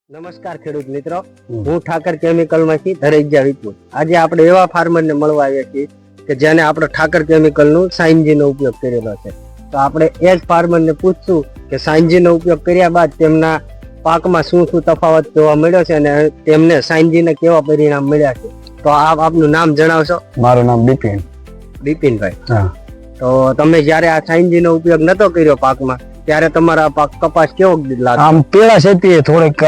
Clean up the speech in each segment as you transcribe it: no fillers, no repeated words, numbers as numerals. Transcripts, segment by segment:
નમસ્કાર ખેડૂત મિત્રો, હું ઠાકર કેમિકલ માંથી ધરેજા વિપુલ. આજે આપણે એવા ફાર્મર ને મળવા આવ્યા છીએ કે જેને આપણો ઠાકર કેમિકલ નું સાઇનજી નો ઉપયોગ કરેલો છે. તો આપણે એ જ ફાર્મર ને પૂછશું કે સાઇનજી નો ઉપયોગ કર્યા બાદ તેમના પાકમાં શું શું તફાવત જોવા મળ્યો છે અને તેમને સાઇનજી ને કેવા પરિણામ મળ્યા છે. તો આપ આપનું નામ જણાવશો? મારું નામ બિપિન. બિપિનભાઈ, હા. તો તમે જયારે આ સાઇનજી નો ઉપયોગ નતો કર્યો પાકમાં ત્યારે તમારા પાક કપાસ કેવો લાગ્યો? આમ પેલા છે થોડીક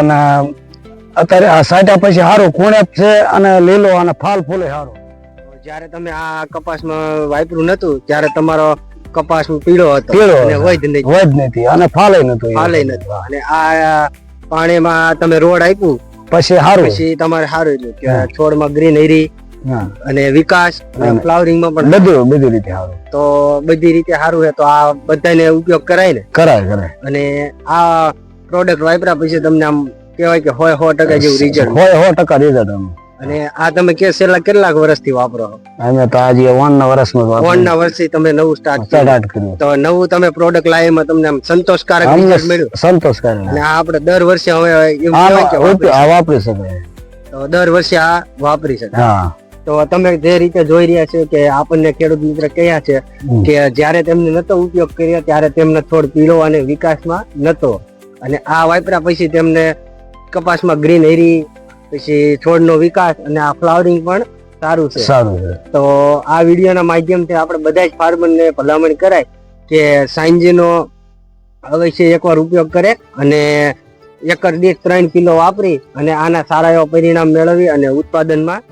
અત્યારે આ સાટા પછી સારું કુણેપ છે અને લીલો અને ફાલ ફૂલે સારું. જયારે તમે આ કપાસમાં વાપર્યું નતું ત્યારે તમારો કપાસ પીળો હતો પીળો અને વધ નથી અને ફાલે નતું અને આ પાણીમાં તમે રોડ આપ્યું પછી સારું પછી તમારે સારું રહ્યું કે છોડમાં ગ્રીનરી અને વિકાસ અને ફ્લાવરિંગ માં પણ બધી રીતે સારું. તો બધી રીતે સારું છે. તો આ બધાને ઉપયોગ કરાય ને? કરાય. અને આ પ્રોડક્ટ વાપર્યા પછી તમને આમ કહેવાય કે 100% જેવું રિઝલ્ટ? 100% રિઝલ્ટ. અને આ તમે છેલ્લા કેટલાક વર્ષથી વાપરો? અમે તો આજે 1 ના વર્ષમાં ના વર્ષથી તમે નવું સ્ટાર્ટ કર્યું. તો નવું તમે પ્રોડક્ટ લાવ્યા એમાં તમને આમ સંતોષકારક રિઝલ્ટ મળ્યું? સંતોષકારક. અને આ આપણે દર વર્ષે હવે એમ કહેવાય કે વાપરી શકાય. તો દર વર્ષે આ વાપરી શકાય. હા. તો તમે જે રીતે જોઈ રહ્યા છો કે આપણને ખેડૂત મિત્ર કહ્યા છે કે જયારે તેમને નતો ઉપયોગ કર્યો ત્યારે તેમને છોડ પીળો અને વિકાસમાં નતો, અને આ વાપર્યા પછી તેમને કપાસમાં ગ્રીન હેરી, પછી છોડનો વિકાસ અને આ ફ્લાવરિંગ પણ સારું છે. તો આ વિડીયોના માધ્યમથી આપણે બધા જ ફાર્મરને ભલામણ કરાય કે સાઇનજીનો અવશ્ય એકવાર ઉપયોગ કરે અને એકર દીઠ 3 કિલો વાપરી અને આના સારા એવા પરિણામ મેળવી અને ઉત્પાદનમાં